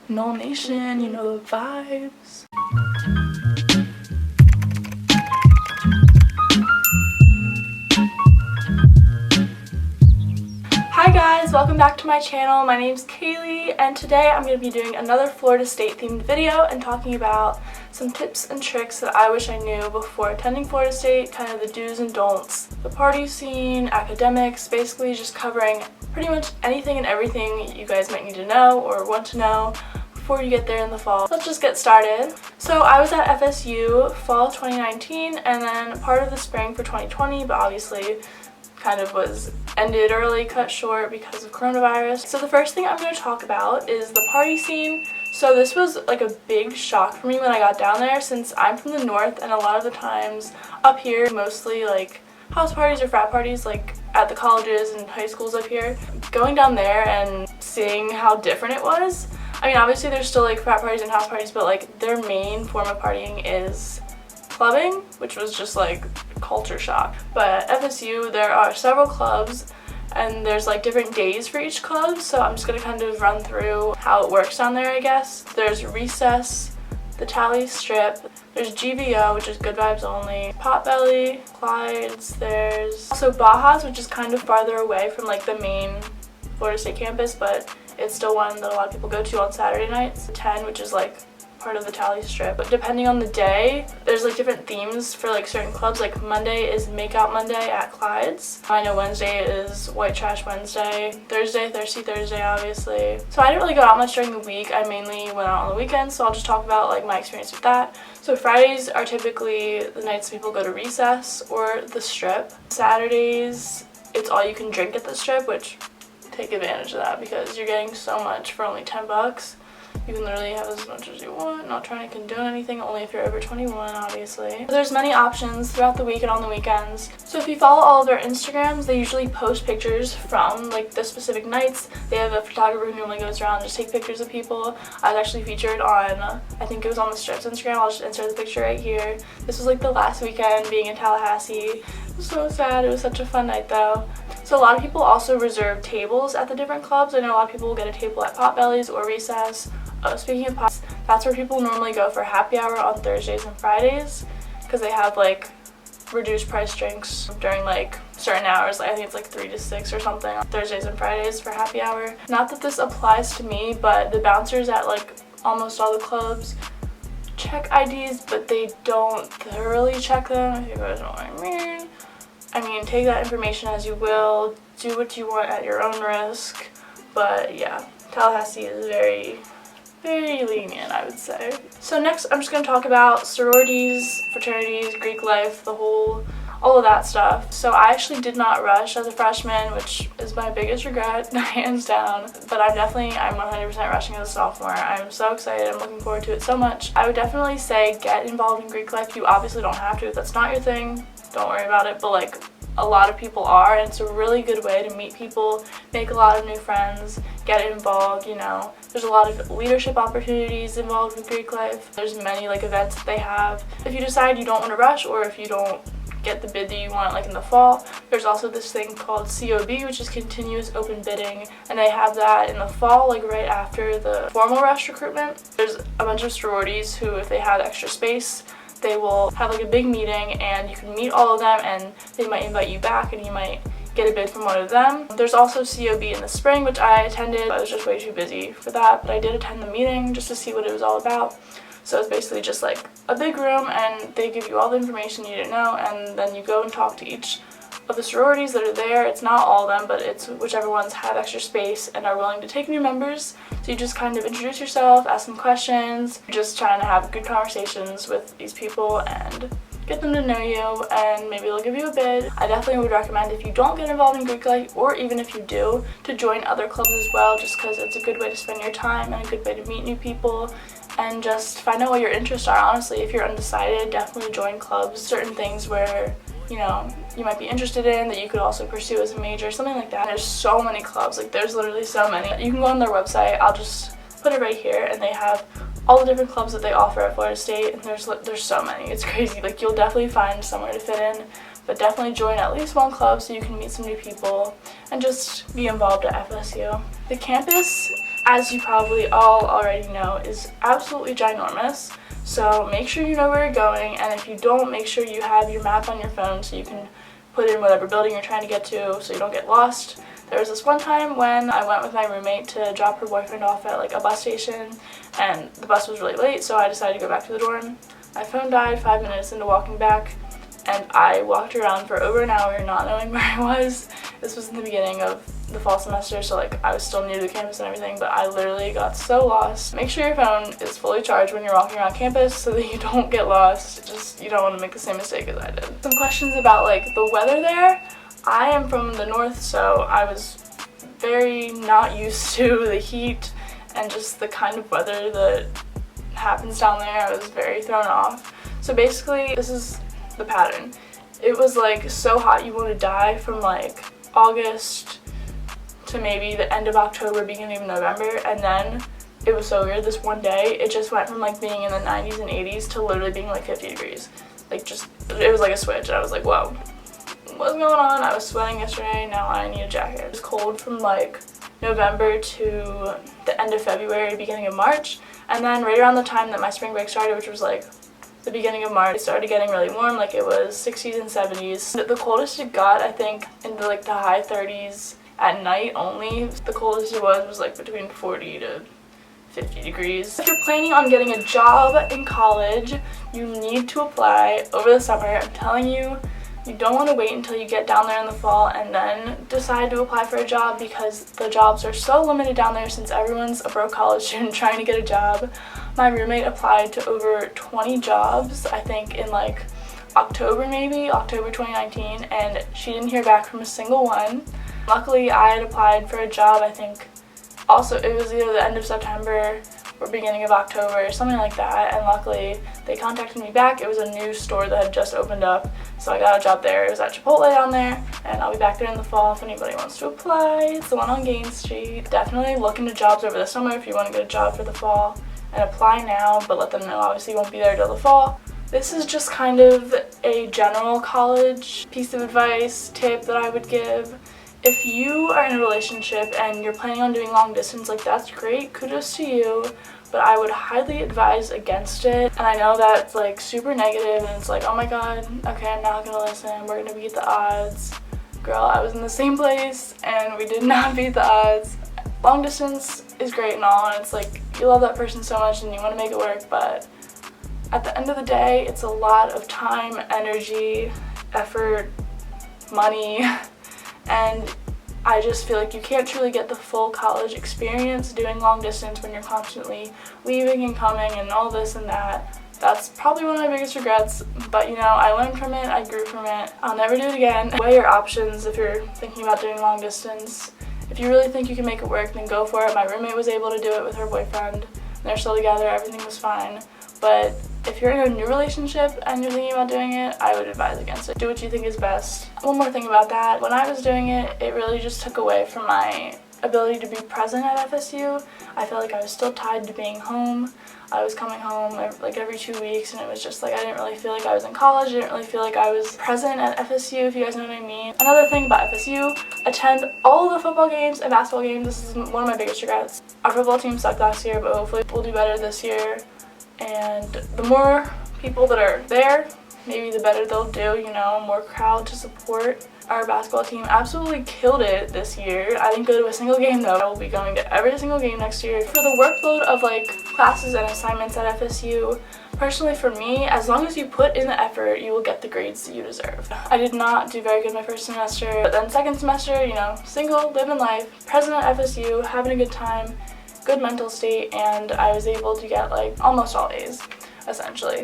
Null Nation, you know the vibes. Hi guys, welcome back to my channel. My name's Kaylee and today I'm going to be doing another Florida State themed video and talking about some tips and tricks that I wish I knew before attending Florida State, kind of the do's and don'ts, the party scene, academics, basically just covering pretty much anything and everything you guys might need to know or want to know before you get there in the fall. Let's just get started. So I was at FSU fall 2019 and then part of the spring for 2020, but obviously kind of was ended early, cut short because of coronavirus. So the first thing I'm going to talk about is the party scene. So this was like a big shock for me when I got down there, since I'm from the north and a lot of the times up here mostly like house parties or frat parties like at the colleges and high schools up here. Going down there and seeing how different it was, I mean obviously there's still like frat parties and house parties, but like their main form of partying is clubbing, which was just like culture shock. But at FSU there are several clubs and there's like different days for each club, so I'm just gonna kind of run through how it works down there, I guess. There's Recess, the Tally Strip, there's GVO, which is Good Vibes Only, Potbelly, Clyde's, there's also BAJAS, which is kind of farther away from like the main Florida State campus, but it's still one that a lot of people go to on Saturday nights. 10, which is like part of the Tally Strip. But depending on the day, there's like different themes for like certain clubs. Like Monday is Makeout Monday at Clyde's. I know Wednesday is White Trash Wednesday. Thursday, Thirsty Thursday, obviously. So I didn't really go out much during the week. I mainly went out on the weekends, so I'll just talk about like my experience with that. So Fridays are typically the nights people go to Recess or the Strip. Saturdays, it's all you can drink at the Strip, which take advantage of that because you're getting so much for only 10 bucks. You can literally have as much as you want, not trying to condone anything, only if you're over 21, obviously. There's many options throughout the week and on the weekends. So if you follow all of their Instagrams, they usually post pictures from like the specific nights. They have a photographer who normally goes around and just take pictures of people. I was actually featured on, I think it was on the Strip's Instagram. I'll just insert the picture right here. This was like the last weekend being in Tallahassee. It was so sad. It was such a fun night though. So a lot of people also reserve tables at the different clubs. I know a lot of people will get a table at Potbelly's or Recess. Speaking of pots, that's where people normally go for happy hour on Thursdays and Fridays because they have like reduced price drinks during like certain hours. I think it's like 3 to 6 or something on Thursdays and Fridays for happy hour. Not that this applies to me, but the bouncers at like almost all the clubs check IDs, but they don't thoroughly check them, if you guys know what I mean. I mean, take that information as you will, do what you want at your own risk, but yeah, Tallahassee is very lenient, I would say. So next I'm just going to talk about sororities, fraternities, Greek life, all of that stuff. So I actually did not rush as a freshman, which is my biggest regret, hands down, but I'm 100% rushing as a sophomore. I'm so excited, I'm looking forward to it so much. I would definitely say get involved in Greek life. You obviously don't have to if that's not your thing, don't worry about it, but like a lot of people are, and it's a really good way to meet people, make a lot of new friends, get involved, you know. There's a lot of leadership opportunities involved with Greek life. There's many like events that they have. If you decide you don't want to rush, or if you don't get the bid that you want like in the fall, there's also this thing called COB, which is continuous open bidding, and they have that in the fall, like right after the formal rush recruitment. There's a bunch of sororities who, if they have extra space, they will have like a big meeting and you can meet all of them and they might invite you back and you might get a bid from one of them. There's also COB in the spring, which I attended. I was just way too busy for that, but I did attend the meeting just to see what it was all about. So it's basically just like a big room and they give you all the information you didn't know, and then you go and talk to each of the sororities that are there. It's not all of them, but it's whichever ones have extra space and are willing to take new members. So you just kind of introduce yourself, ask some questions, just trying to have good conversations with these people and get them to know you, and maybe they'll give you a bid. I definitely would recommend, if you don't get involved in Greek life, or even if you do, to join other clubs as well, just because it's a good way to spend your time and a good way to meet new people and just find out what your interests are. Honestly, if you're undecided, definitely join clubs. Certain things where, you know, you might be interested in that you could also pursue as a major, something like that. There's so many clubs, like there's literally so many. You can go on their website, I'll just put it right here, and they have all the different clubs that they offer at Florida State, and there's so many. It's crazy. Like, you'll definitely find somewhere to fit in, but definitely join at least one club so you can meet some new people and just be involved at FSU. The campus as you probably all already know, is absolutely ginormous. So make sure you know where you're going, and if you don't, make sure you have your map on your phone so you can put in whatever building you're trying to get to so you don't get lost. There was this one time when I went with my roommate to drop her boyfriend off at like a bus station, and the bus was really late, so I decided to go back to the dorm. My phone died 5 minutes into walking back, and I walked around for over an hour not knowing where I was. This was in the beginning of the fall semester, so like I was still new to the campus and everything, but I literally got so lost. Make sure your phone is fully charged when you're walking around campus so that you don't get lost. Just, you don't want to make the same mistake as I did. Some questions about like the weather there. I am from the north, so I was very not used to the heat and just the kind of weather that happens down there. I was very thrown off. So basically, this is the pattern. It was like so hot you want to die from like August to maybe the end of October, beginning of November, and then it was so weird. This one day, it just went from like being in the 90s and 80s to literally being like 50 degrees. Like just, it was like a switch, and I was like, whoa, what's going on? I was sweating yesterday, now I need a jacket. It was cold from like November to the end of February, beginning of March, and then right around the time that my spring break started, which was like the beginning of March, it started getting really warm. Like it was 60s and 70s. The coldest it got, I think, into like the high 30s at night only. The coldest it was like between 40 to 50 degrees. If you're planning on getting a job in college, you need to apply over the summer. I'm telling you, you don't want to wait until you get down there in the fall and then decide to apply for a job, because the jobs are so limited down there since everyone's a broke college student trying to get a job. My roommate applied to over 20 jobs, I think in like October 2019, and she didn't hear back from a single one. Luckily, I had applied for a job, I think also it was either the end of September or beginning of October, something like that, and luckily they contacted me back. It was a new store that had just opened up, so I got a job there. It was at Chipotle down there, and I'll be back there in the fall if anybody wants to apply. It's the one on Gain Street. Definitely look into jobs over the summer if you want to get a job for the fall, and apply now, but let them know obviously you won't be there till the fall. This is just kind of a general college piece of advice, tip that I would give. If you are in a relationship and you're planning on doing long distance, like that's great, kudos to you, but I would highly advise against it. And I know that's like super negative and it's like, oh my god, okay, I'm not gonna listen, we're gonna beat the odds. Girl, I was in the same place and we did not beat the odds. Long distance is great and all, and it's like you love that person so much and you want to make it work, but at the end of the day, it's a lot of time, energy, effort, money, and I just feel like you can't truly get the full college experience doing long distance when you're constantly leaving and coming and all this and that. That's probably one of my biggest regrets, but you know, I learned from it, I grew from it. I'll never do it again. Weigh your options if you're thinking about doing long distance. If you really think you can make it work, then go for it. My roommate was able to do it with her boyfriend. They're still together, everything was fine. But if you're in a new relationship and you're thinking about doing it, I would advise against it. Do what you think is best. One more thing about that, when I was doing it, it really just took away from my ability to be present at FSU. I felt like I was still tied to being home. I was coming home like every 2 weeks, and it was just like I didn't really feel like I was in college. I didn't really feel like I was present at FSU, if you guys know what I mean. Another thing about FSU, attend all of the football games and basketball games. This is one of my biggest regrets. Our football team sucked last year, but hopefully we'll do better this year. And the more people that are there, maybe the better they'll do, you know, more crowd to support. Our basketball team absolutely killed it this year. I didn't go to a single game though. I will be going to every single game next year. For the workload of like classes and assignments at FSU, personally for me, as long as you put in the effort, you will get the grades that you deserve. I did not do very good my first semester, but then second semester, you know, single, living life, present at FSU, having a good time, good mental state, and I was able to get like almost all A's, essentially.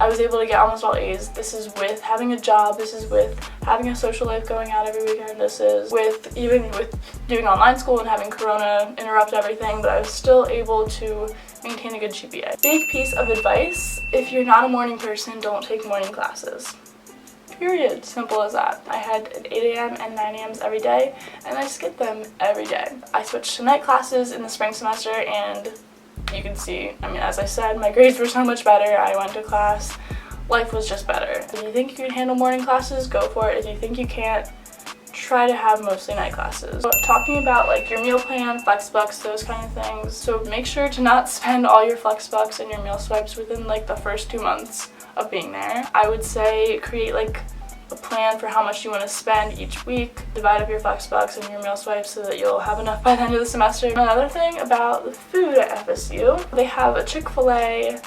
I was able to get almost all A's. This is with having a job, this is with having a social life, going out every weekend, this is with even with doing online school and having Corona interrupt everything, but I was still able to maintain a good GPA. Big piece of advice, if you're not a morning person, don't take morning classes. Period. Simple as that. I had at 8 a.m. and 9 a.m.s every day, and I skipped them every day. I switched to night classes in the spring semester, and you can see, I mean, as I said, my grades were so much better. I went to class. Life was just better. If you think you can handle morning classes, go for it. If you think you can't, try to have mostly night classes. So, talking about like your meal plan, flex bucks, those kind of things. So make sure to not spend all your flex bucks and your meal swipes within like the first 2 months of being there. I would say create like a plan for how much you want to spend each week. Divide up your flex bucks and your meal swipes so that you'll have enough by the end of the semester. Another thing about the food at FSU, they have a Chick-fil-A,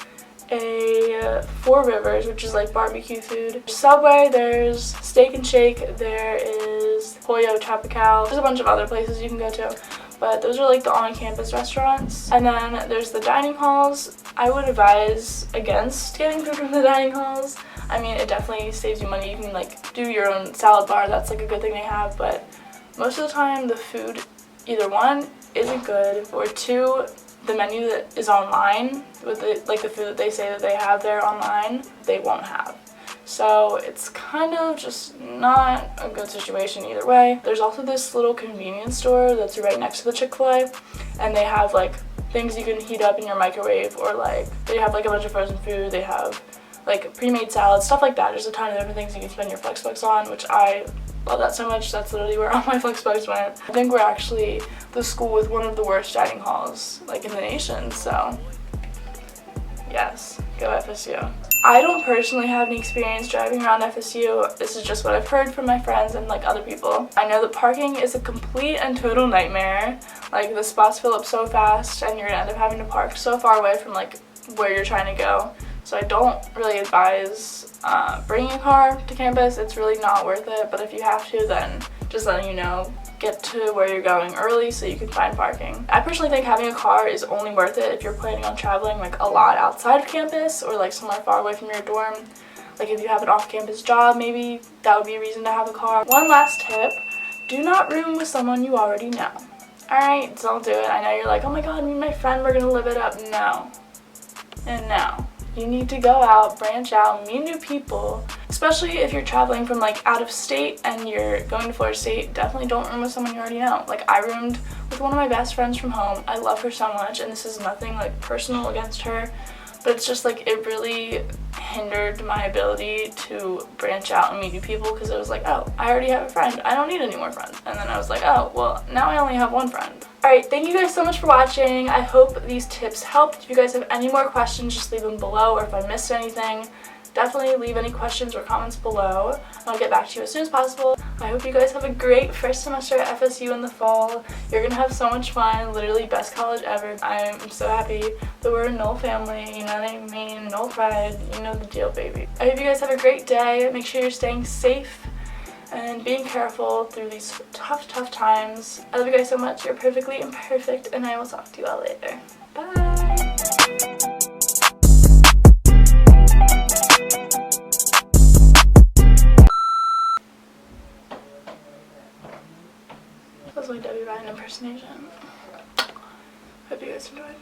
a Four Rivers, which is like barbecue food. Subway, there's Steak and Shake, there is Pollo Tropical. There's a bunch of other places you can go to, but those are like the on-campus restaurants. And then there's the dining halls. I would advise against getting food from the dining halls. I mean, it definitely saves you money. You can like do your own salad bar. That's like a good thing they have, but most of the time the food, either one, isn't good, or two, the menu that is online with the food that they say that they have there online, they won't have. So it's kind of just not a good situation either way. There's also this little convenience store that's right next to the Chick-fil-A, and they have like things you can heat up in your microwave, or like they have like a bunch of frozen food. They have like pre-made salads, stuff like that. There's a ton of different things you can spend your flex bucks on, which I love that so much. That's literally where all my flex bucks went. I think we're actually the school with one of the worst dining halls like in the nation, so yes, go FSU. I don't personally have any experience driving around FSU. This is just what I've heard from my friends and like other people. I know that parking is a complete and total nightmare. Like the spots fill up so fast and you're gonna end up having to park so far away from like where you're trying to go. So I don't really advise bringing a car to campus. It's really not worth it, but if you have to, then just letting you know, get to where you're going early so you can find parking. I personally think having a car is only worth it if you're planning on traveling like a lot outside of campus or like somewhere far away from your dorm. Like if you have an off-campus job, maybe that would be a reason to have a car. One last tip, do not room with someone you already know. Alright, don't do it. I know you're like, oh my god, me and my friend, we're gonna live it up. No. And no. You need to go out, branch out, meet new people, especially if you're traveling from like out of state and you're going to Florida State. Definitely don't room with someone you already know. Like I roomed with one of my best friends from home. I love her so much, and this is nothing like personal against her, but it's just like it really hindered my ability to branch out and meet new people, because it was like, oh, I already have a friend, I don't need any more friends. And then I was like, oh, well, now I only have one friend. Alright, thank you guys so much for watching. I hope these tips helped. If you guys have any more questions, just leave them below, or if I missed anything, definitely leave any questions or comments below, and I'll get back to you as soon as possible. I hope you guys have a great first semester at FSU in the fall. You're gonna have so much fun, literally best college ever. I'm so happy that we're a Knoll family, you know what I mean? Knoll pride, you know the deal, baby. I hope you guys have a great day. Make sure you're staying safe and being careful through these tough times. I love you guys so much. You're perfectly imperfect, and I will talk to you all later. Bye! That was my Debbie Ryan impersonation. Hope you guys enjoyed.